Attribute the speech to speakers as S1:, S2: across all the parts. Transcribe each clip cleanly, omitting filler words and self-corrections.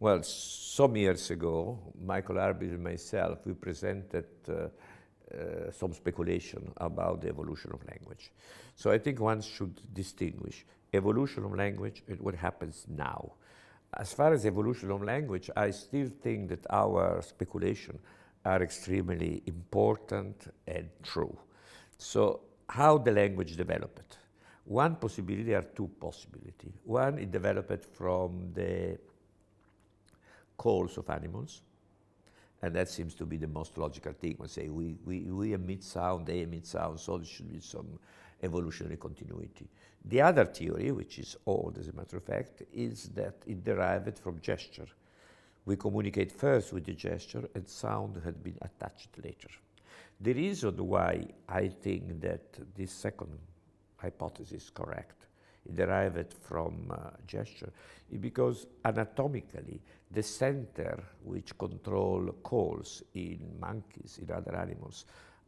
S1: Well, some years ago, Michael Arbit and myself, we presented some speculation about the evolution of language. So I think one should distinguish evolution of language and what happens now. As far as evolution of language, I still think that our speculation are extremely important and true. So how the language developed? One possibility, there are two possibilities. One, it developed from the calls of animals, and that seems to be the most logical thing. We say we emit sound, they emit sound, so there should be some evolutionary continuity. The other theory, which is old as a matter of fact, is that it derived from gesture. We communicate first with the gesture, and sound had been attached later. The reason why I think that this second hypothesis is correct, it derived from gesture, is because anatomically the center which control calls in monkeys, in other animals,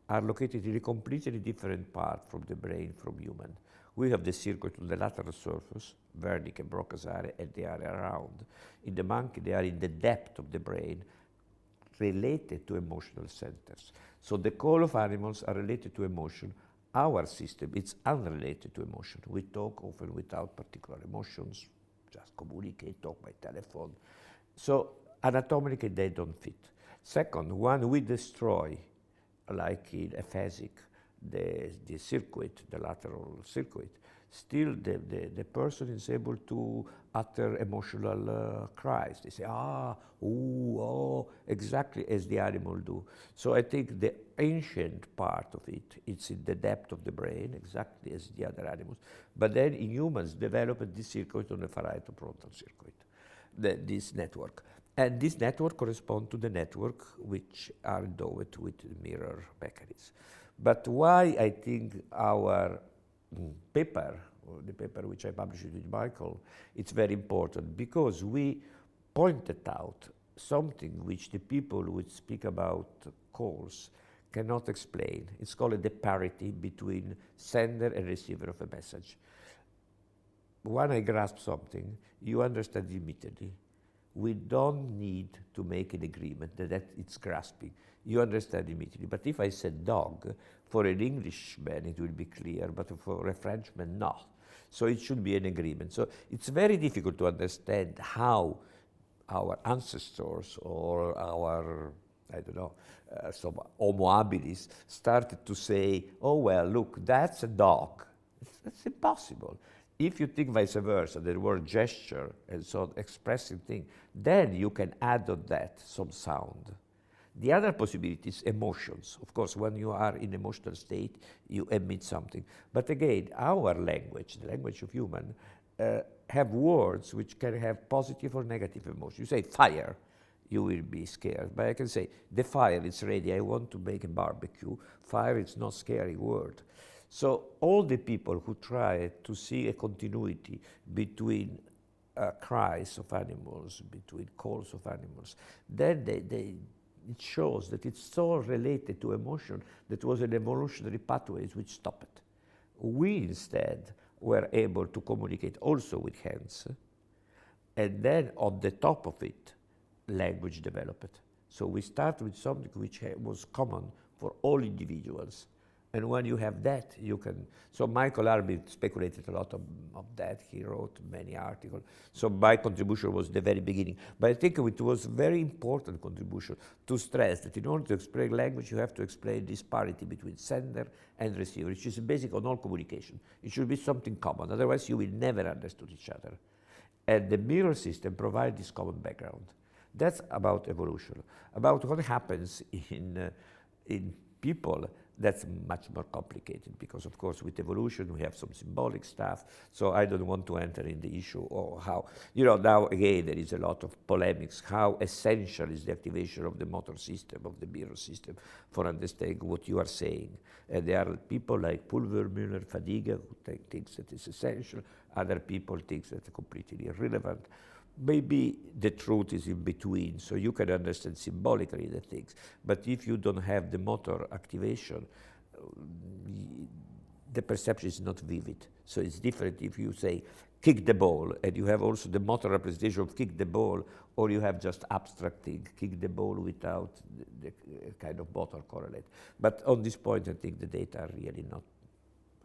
S1: are located in a completely different part from the brain from human. We have the circuit on the lateral surface, Wernicke and Broca's area, and they are around. In the monkey, they are in the depth of the brain, related to emotional centers. So the call of animals are related to emotion. Our system, it's unrelated to emotion. We talk often without particular emotions, just communicate, talk by telephone. So anatomically, they don't fit. Second, when we destroy, like in aphasic, the circuit, the lateral circuit, still the person is able to utter emotional cries. They say, ah, ooh, oh, exactly as the animal do. So I think the ancient part of it, it's in the depth of the brain, exactly as the other animals. But then in humans, developed this circuit on the parieto-frontal circuit, this network. And this network corresponds to the network which are endowed with mirror mechanisms. But why I think our paper, or the paper which I published with Michael, it's very important because we pointed out something which the people who speak about calls cannot explain. It's called the parity between sender and receiver of a message. When I grasp something, you understand immediately. We don't need to make an agreement that it's grasping. You understand immediately. But if I said dog, for an Englishman it will be clear, but for a Frenchman, not. So it should be an agreement. So it's very difficult to understand how our ancestors or our, I don't know, some Homo habilis started to say, oh, well, look, that's a dog. It's impossible. If you think vice versa, the word gesture and so on, expressing thing, then you can add on that some sound. The other possibility is emotions. Of course, when you are in emotional state, you emit something. But again, our language, the language of human, have words which can have positive or negative emotion. You say fire, you will be scared. But I can say, the fire is ready, I want to make a barbecue. Fire is not scary word. So all the people who try to see a continuity between cries of animals, between calls of animals, then it shows that it's so related to emotion that was an evolutionary pathways which stopped it. We instead were able to communicate also with hands, and then on the top of it, language developed. So we start with something which was common for all individuals. And when you have that, you can, so Michael Arbit speculated a lot of that. He wrote many articles. So my contribution was the very beginning. But I think it was a very important contribution to stress that in order to explain language, you have to explain this parity between sender and receiver, which is basic on all communication. It should be something common, otherwise you will never understand each other. And the mirror system provides this common background. That's about evolution. About what happens in people, that's much more complicated because, of course, with evolution, we have some symbolic stuff. So I don't want to enter in the issue of how, now again, there is a lot of polemics. How essential is the activation of the motor system, of the mirror system, for understanding what you are saying? And there are people like Pulver, Müller, Fadiga, who think that it's essential. Other people think that it's completely irrelevant. Maybe the truth is in between, so you can understand symbolically the things. But if you don't have the motor activation, the perception is not vivid. So it's different if you say, kick the ball, and you have also the motor representation of kick the ball, or you have just abstract thing, kick the ball without the kind of motor correlate. But on this point, I think the data are really not,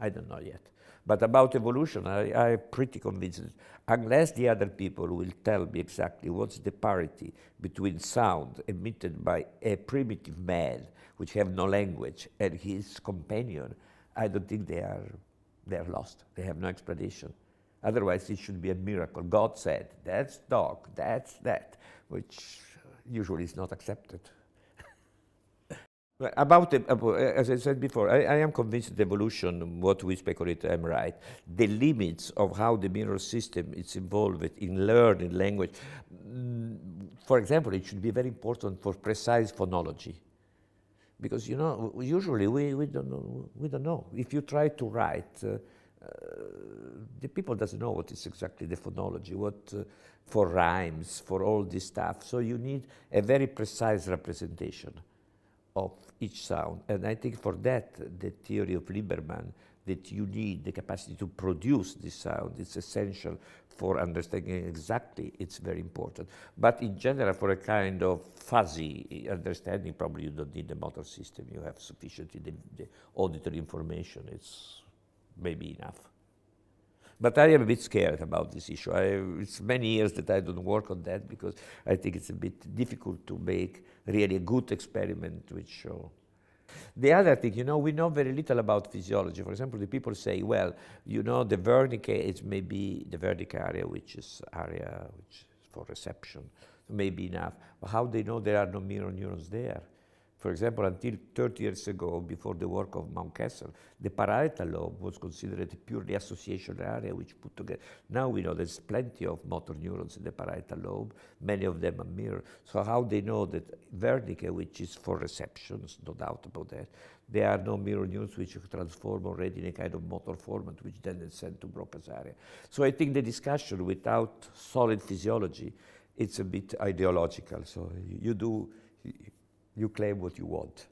S1: I don't know yet. But about evolution, I'm pretty convinced that unless the other people will tell me exactly what's the parity between sound emitted by a primitive man, which have no language, and his companion, I don't think they are lost. They have no explanation. Otherwise, it should be a miracle. God said, that's dog, that's that, which usually is not accepted. About, as I said before, I am convinced that evolution, what we speculate, I'm right. The limits of how the mirror system is involved in learning language. For example, it should be very important for precise phonology. Because, you know, usually we don't know. If you try to write, the people doesn't know what is exactly the phonology, what for rhymes, for all this stuff. So you need a very precise representation of each sound. And I think for that, the theory of Lieberman, that you need the capacity to produce this sound, it's essential for understanding exactly, it's very important. But in general, for a kind of fuzzy understanding, probably you don't need the motor system. You have sufficiently the auditory information. It's maybe enough. But I am a bit scared about this issue. It's many years that I don't work on that because I think it's a bit difficult to make really a good experiment which show. The other thing, you know, we know very little about physiology. For example, the people say, well, you know, the Wernicke is maybe the Wernicke area, which is for reception, may be enough. But how they know there are no mirror neurons there? For example, until 30 years ago, before the work of Mountcastle, the parietal lobe was considered a purely association area which put together. Now we know there's plenty of motor neurons in the parietal lobe, many of them are mirror. So how they know that Wernicke, which is for receptions, no doubt about that, there are no mirror neurons which transform already in a kind of motor format which then is sent to Broca's area. So I think the discussion without solid physiology, it's a bit ideological. So you claim what you want.